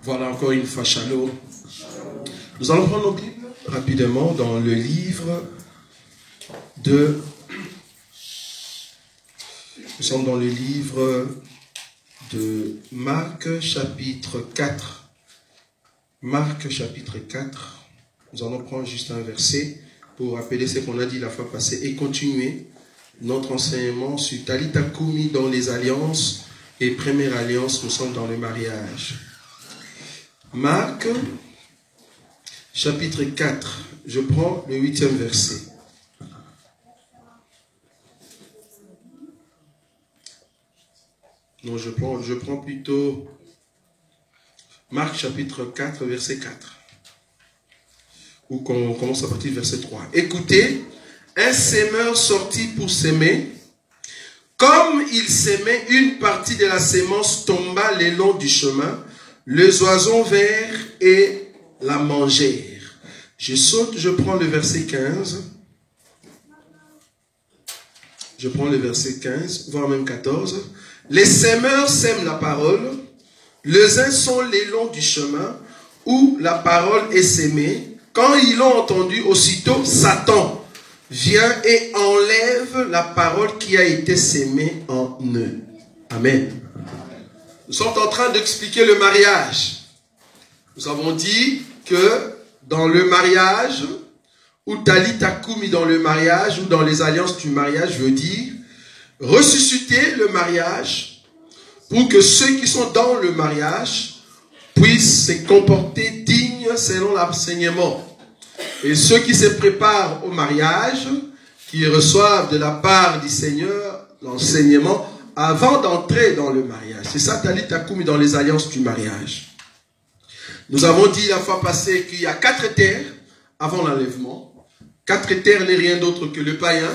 Voilà encore une fois, Shalom. Nous allons prendre nos Bibles rapidement dans le livre de... Nous sommes dans le livre de Marc chapitre 4. Marc chapitre 4. Nous allons prendre juste un verset pour rappeler ce qu'on a dit la fois passée et continuer notre enseignement sur Talitha Kumi dans les alliances et première alliance, nous sommes dans le mariage. Marc chapitre 4, je prends le 8e verset. Non, je prends plutôt Marc chapitre 4, verset 4. Ou qu'on commence à partir du verset 3. Écoutez, un semeur sortit pour s'aimer. Comme il s'aimait, une partie de la sémence tomba le long du chemin. Les oiseaux vinrent et la mangèrent. Je saute, je prends le verset 15. Je prends le verset 15, voire même 14. Les semeurs sèment la parole. Les uns sont les longs du chemin où la parole est sémée. Quand ils l'ont entendu, aussitôt Satan vient et enlève la parole qui a été sémée en eux. Amen. Nous sommes en train d'expliquer le mariage. Nous avons dit que dans le mariage, ou Talitha Kumi dans le mariage, ou dans les alliances du mariage, veut dire ressusciter le mariage pour que ceux qui sont dans le mariage puissent se comporter dignes selon l'enseignement. Et ceux qui se préparent au mariage, qui reçoivent de la part du Seigneur l'enseignement avant d'entrer dans le mariage. C'est ça Talitha Kumi dans les alliances du mariage. Nous avons dit la fois passée qu'il y a 4 terres avant l'enlèvement. 4 terres n'est rien d'autre que le païen,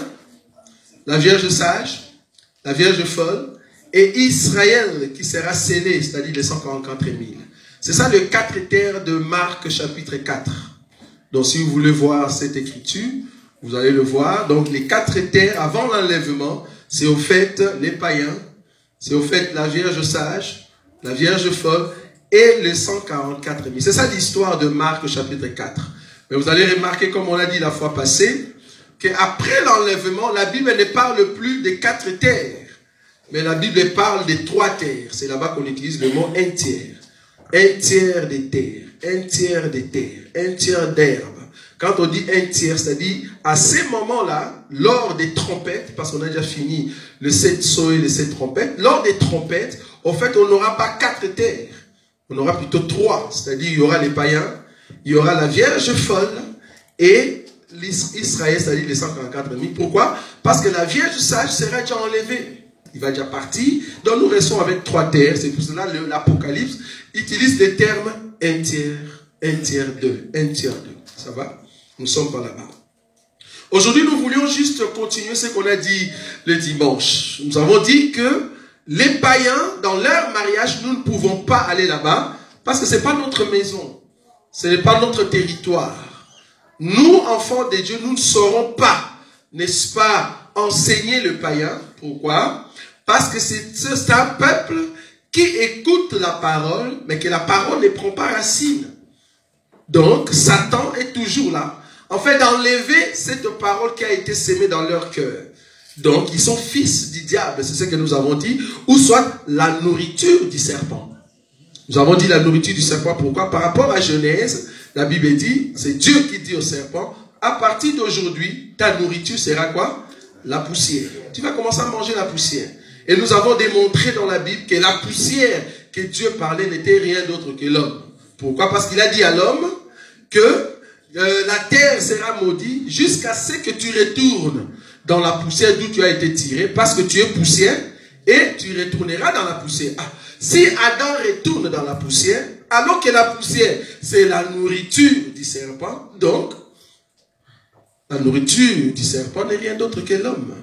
la Vierge sage, la Vierge folle et Israël qui sera scellé, c'est-à-dire les 144 000. C'est ça le 4 terres de Marc chapitre 4. Donc si vous voulez voir cette écriture, vous allez le voir. Donc les 4 terres avant l'enlèvement, c'est au fait les païens, c'est au fait la Vierge sage, la Vierge folle et les 144 000. C'est ça l'histoire de Marc chapitre 4. Mais vous allez remarquer, comme on l'a dit la fois passée, qu'après l'enlèvement, la Bible ne parle plus des 4 terres, mais la Bible parle des 3 terres. C'est là-bas qu'on utilise le mot un tiers. Un tiers des terres, un tiers des terres, un tiers d'herbe. Quand on dit un tiers, c'est-à-dire à ces moments-là, lors des trompettes, parce qu'on a déjà fini le 7 sceaux et les 7 trompettes, lors des trompettes, en fait, on n'aura pas 4 terres, on aura plutôt 3. C'est-à-dire, il y aura les païens, il y aura la Vierge folle et l'Israël, c'est-à-dire les 144 000. Pourquoi? Parce que la Vierge sage sera déjà enlevée. Il va déjà partir. Donc, nous restons avec 3 terres. C'est pour cela que l'Apocalypse utilise les termes un tiers 2, un tiers 2. Ça va? Nous sommes pas là-bas. Aujourd'hui, nous voulions juste continuer ce qu'on a dit le dimanche. Nous avons dit que les païens, dans leur mariage, nous ne pouvons pas aller là-bas parce que ce n'est pas notre maison. Ce n'est pas notre territoire. Nous, enfants de Dieu, nous ne saurons pas, n'est-ce pas, enseigner le païen. Pourquoi? Parce que c'est un peuple qui écoute la parole, mais que la parole ne prend pas racine. Donc, Satan est toujours là, en fait, d'enlever cette parole qui a été sémée dans leur cœur. Donc, ils sont fils du diable, c'est ce que nous avons dit, ou soit la nourriture du serpent. Nous avons dit la nourriture du serpent, pourquoi? Par rapport à Genèse, la Bible dit, c'est Dieu qui dit au serpent, à partir d'aujourd'hui, ta nourriture sera quoi? La poussière. Tu vas commencer à manger la poussière. Et nous avons démontré dans la Bible que la poussière que Dieu parlait n'était rien d'autre que l'homme. Pourquoi? Parce qu'il a dit à l'homme que la terre sera maudite jusqu'à ce que tu retournes dans la poussière d'où tu as été tiré, parce que tu es poussière et tu retourneras dans la poussière. Ah, si Adam retourne dans la poussière, alors que la poussière, c'est la nourriture du serpent, donc la nourriture du serpent n'est rien d'autre que l'homme.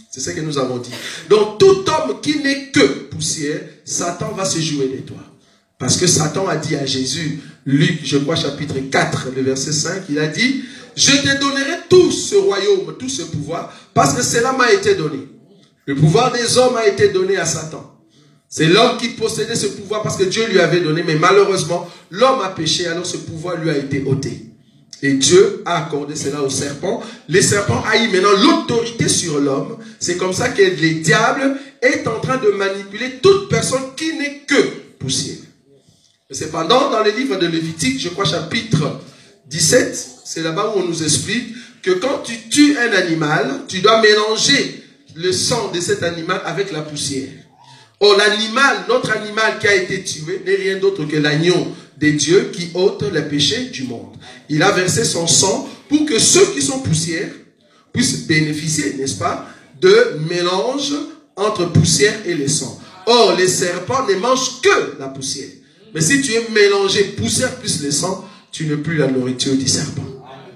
C'est ce que nous avons dit. Donc tout homme qui n'est que poussière, Satan va se jouer de toi. Parce que Satan a dit à Jésus, Luc, je crois, chapitre 4, le verset 5, il a dit, je te donnerai tout ce royaume, tout ce pouvoir, parce que cela m'a été donné. Le pouvoir des hommes a été donné à Satan. C'est l'homme qui possédait ce pouvoir parce que Dieu lui avait donné, mais malheureusement, l'homme a péché, alors ce pouvoir lui a été ôté. Et Dieu a accordé cela au serpent. Les serpents a eu maintenant l'autorité sur l'homme. C'est comme ça que le diable est en train de manipuler toute personne qui n'est que poussière. Et cependant, dans le livre de Lévitique, je crois chapitre 17, c'est là-bas où on nous explique que quand tu tues un animal, tu dois mélanger le sang de cet animal avec la poussière. Or, l'animal, notre animal qui a été tué, n'est rien d'autre que l'agneau de Dieu qui ôte les péchés du monde. Il a versé son sang pour que ceux qui sont poussières puissent bénéficier, n'est-ce pas, de mélange entre poussière et le sang. Or, les serpents ne mangent que la poussière. Mais si tu es mélangé poussière plus le sang, tu n'es plus la nourriture du serpent.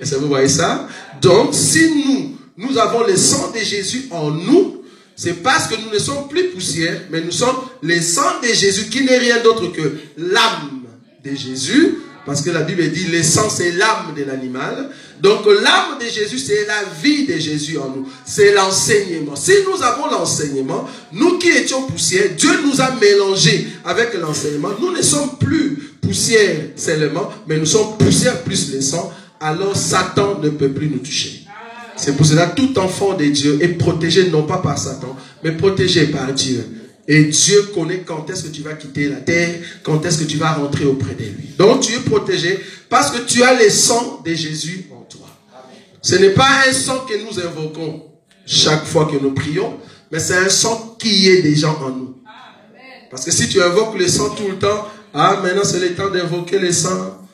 Est-ce que vous voyez ça? Donc, si nous avons le sang de Jésus en nous, c'est parce que nous ne sommes plus poussière, mais nous sommes le sang de Jésus qui n'est rien d'autre que l'âme de Jésus. Parce que la Bible dit le sang c'est l'âme de l'animal. Donc l'âme de Jésus c'est la vie de Jésus en nous. C'est l'enseignement. Si nous avons l'enseignement, nous qui étions poussière, Dieu nous a mélangés avec l'enseignement. Nous ne sommes plus poussière seulement, mais nous sommes poussière plus le sang. Alors Satan ne peut plus nous toucher. C'est pour cela que tout enfant de Dieu est protégé non pas par Satan, mais protégé par Dieu. Et Dieu connaît quand est-ce que tu vas quitter la terre, quand est-ce que tu vas rentrer auprès de lui. Donc tu es protégé parce que tu as le sang de Jésus en toi. Ce n'est pas un sang que nous invoquons chaque fois que nous prions, mais c'est un sang qui est déjà en nous. Parce que si tu invoques le sang tout le temps, ah maintenant c'est le temps d'invoquer le sang,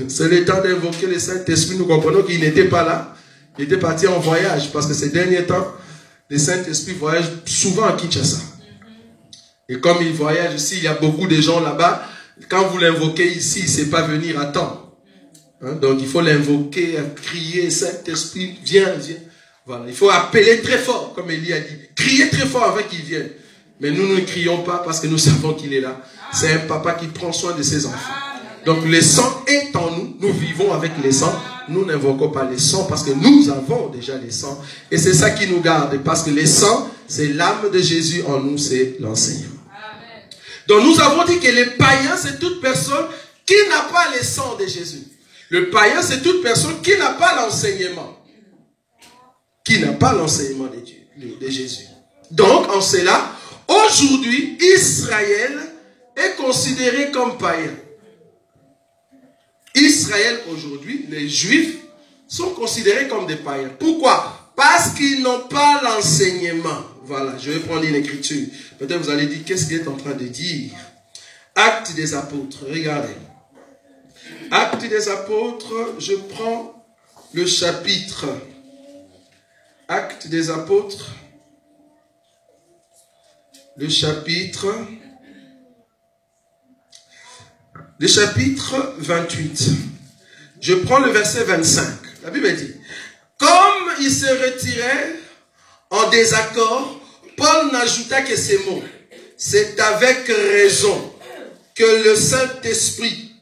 c'est le temps d'invoquer le Saint-Esprit, nous comprenons qu'il n'était pas là. Il était parti en voyage parce que ces derniers temps, le Saint-Esprit voyage souvent à Kinshasa. Et comme il voyage ici, il y a beaucoup de gens là-bas. Quand vous l'invoquez ici, il ne sait pas venir à temps. Hein? Donc il faut l'invoquer, crier, Saint-Esprit, viens, viens. Voilà. Il faut appeler très fort, comme Élie a dit. Crier très fort avant qu'il vienne. Mais nous ne crions pas parce que nous savons qu'il est là. C'est un papa qui prend soin de ses enfants. Donc le sang est en nous. Nous vivons avec le sang. Nous n'invoquons pas le sang parce que nous avons déjà le sang. Et c'est ça qui nous garde. Parce que le sang, c'est l'âme de Jésus en nous, c'est l'enseignement. Donc nous avons dit que le païen, c'est toute personne qui n'a pas le sang de Jésus. Le païen, c'est toute personne qui n'a pas l'enseignement. Qui n'a pas l'enseignement de Dieu, de Jésus. Donc en cela, aujourd'hui, Israël est considéré comme païen. Israël aujourd'hui, les Juifs, sont considérés comme des païens. Pourquoi? Parce qu'ils n'ont pas l'enseignement. Voilà, je vais prendre une écriture. Peut-être vous allez dire, qu'est-ce qu'il est en train de dire? Actes des apôtres, regardez. Actes des apôtres, je prends le chapitre. Actes des apôtres, le chapitre 28. Je prends le verset 25. La Bible dit, comme il se retirait en désaccord, Paul n'ajouta que ces mots. C'est avec raison que le Saint-Esprit,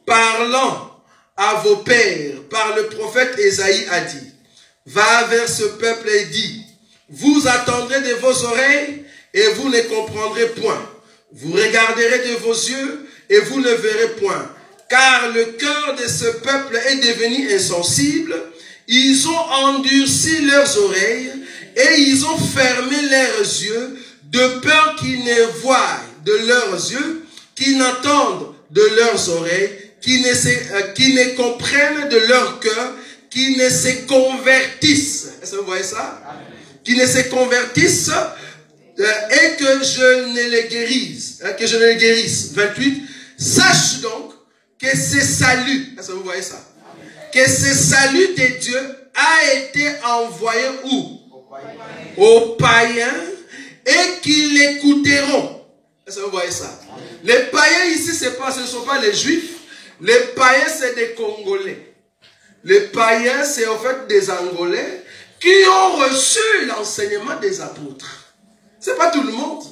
parlant à vos pères, par le prophète Ésaïe a dit, va vers ce peuple et dit, vous attendrez de vos oreilles et vous ne comprendrez point. Vous regarderez de vos yeux et vous ne verrez point. Car le cœur de ce peuple est devenu insensible. Ils ont endurci leurs oreilles et ils ont fermé leurs yeux de peur qu'ils ne voient de leurs yeux, qu'ils n'entendent de leurs oreilles, qu'ils ne comprennent de leur cœur, qu'ils ne se convertissent. Est-ce que vous voyez ça? Qu'ils ne se convertissent et que je ne les guérisse. Que je ne les guérisse. 28. Sache donc que ce salut, est-ce que vous voyez ça? Que ce salut de Dieu a été envoyé où? Aux païens et qu'ils l'écouteront. Est-ce que vous voyez ça? Les païens ici, ce ne sont pas les juifs. Les païens, c'est des Congolais. Les païens, c'est en fait des Angolais qui ont reçu l'enseignement des apôtres. Ce n'est pas tout le monde.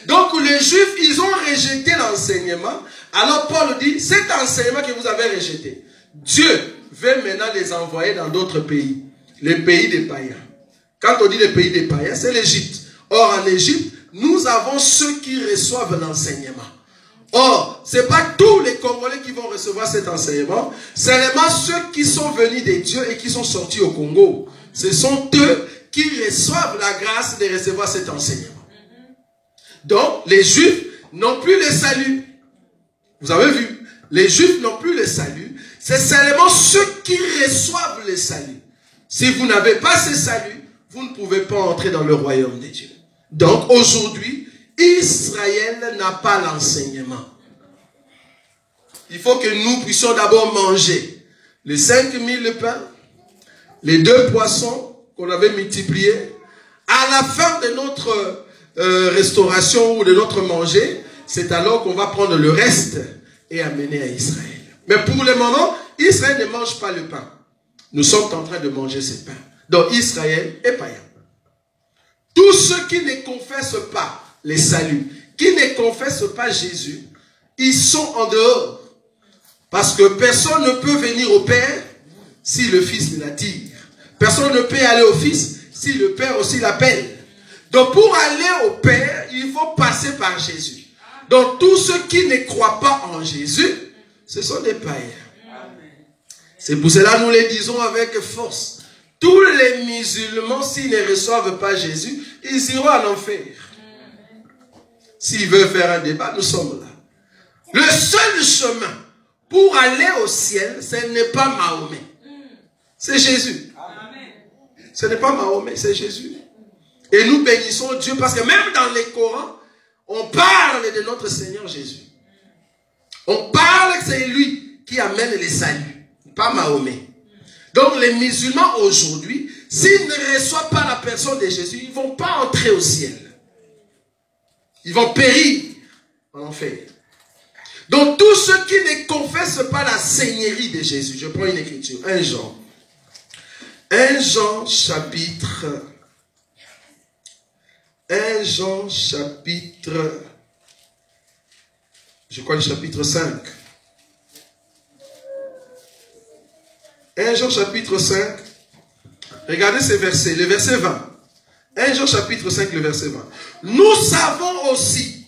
Donc les juifs, ils ont rejeté l'enseignement. Alors Paul dit, cet enseignement que vous avez rejeté, Dieu veut maintenant les envoyer dans d'autres pays. Les pays des païens. Quand on dit les pays des païens, c'est l'Égypte. Or en Égypte, nous avons ceux qui reçoivent l'enseignement. Or, ce n'est pas tous les Congolais qui vont recevoir cet enseignement, c'est seulement ceux qui sont venus des dieux et qui sont sortis au Congo. Ce sont eux qui reçoivent la grâce de recevoir cet enseignement. Donc, les Juifs n'ont plus le salut. Vous avez vu, les Juifs n'ont plus le salut. C'est seulement ceux qui reçoivent le salut. Si vous n'avez pas ce salut, vous ne pouvez pas entrer dans le royaume de Dieu. Donc, aujourd'hui, Israël n'a pas l'enseignement. Il faut que nous puissions d'abord manger les 5000 pains, les 2 poissons qu'on avait multipliés. À la fin de notre restauration ou de notre manger, c'est alors qu'on va prendre le reste et amener à Israël. Mais pour le moment, Israël ne mange pas le pain. Nous sommes en train de manger ce pain. Donc Israël est païen. Tous ceux qui ne confessent pas les saluts, qui ne confessent pas Jésus, ils sont en dehors. Parce que personne ne peut venir au Père si le Fils l'attire. Personne ne peut aller au Fils si le Père aussi l'appelle. Donc pour aller au Père, il faut passer par Jésus. Donc tous ceux qui ne croient pas en Jésus, ce sont des païens. C'est pour cela que nous les disons avec force. Tous les musulmans, s'ils ne reçoivent pas Jésus, ils iront en enfer. S'ils veulent faire un débat, nous sommes là. Le seul chemin pour aller au ciel, ce n'est pas Mahomet. C'est Jésus. Ce n'est pas Mahomet, c'est Jésus. Et nous bénissons Dieu parce que même dans les Corans, on parle de notre Seigneur Jésus. On parle que c'est lui qui amène les saluts, pas Mahomet. Donc les musulmans aujourd'hui, s'ils ne reçoivent pas la personne de Jésus, ils ne vont pas entrer au ciel. Ils vont périr en enfer. Donc tous ceux qui ne confessent pas la seigneurie de Jésus, je prends une écriture, 1 Jean. 1 Jean chapitre 5. 1 Jean chapitre 5. Regardez ce verset, le verset 20. 1 Jean chapitre 5, le verset 20. Nous savons aussi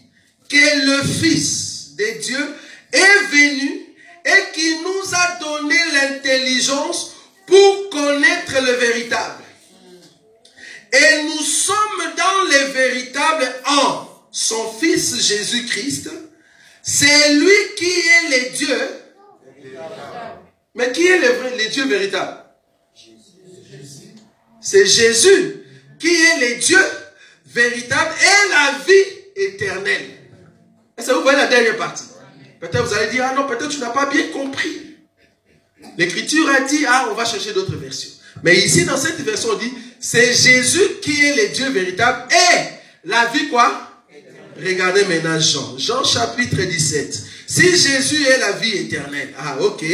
que le Fils de Dieu est venu et qui nous a donné l'intelligence pour connaître le véritable. Et nous sommes dans le véritable en son Fils Jésus-Christ. C'est lui qui est le Dieu. Mais qui est le Dieu véritable? C'est Jésus qui est le Dieu véritable et la vie éternelle. Est-ce que vous voyez la dernière partie? Peut-être vous allez dire, ah non, peut-être tu n'as pas bien compris. L'Écriture a dit, ah, on va chercher d'autres versions. Mais ici, dans cette version, on dit, c'est Jésus qui est le Dieu véritable et la vie quoi? Regardez maintenant Jean. Jean chapitre 17. Si Jésus est la vie éternelle. Ah, ok.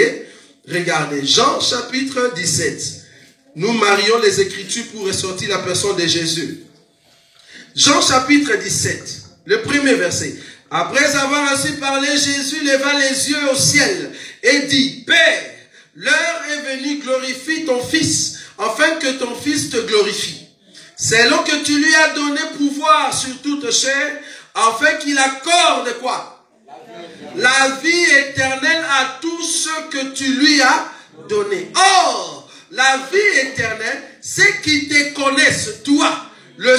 Regardez, Jean chapitre 17. Nous marions les Écritures pour ressortir la personne de Jésus. Jean chapitre 17, le premier verset. Après avoir ainsi parlé, Jésus leva les yeux au ciel et dit, Père, l'heure est venue, glorifie ton Fils, afin que ton Fils te glorifie. C'est là que tu lui as donné pouvoir sur toute chair, afin qu'il accorde quoi? La vie éternelle à tous ceux que tu lui as donné. Or, la vie éternelle, c'est qu'ils te connaissent, toi, le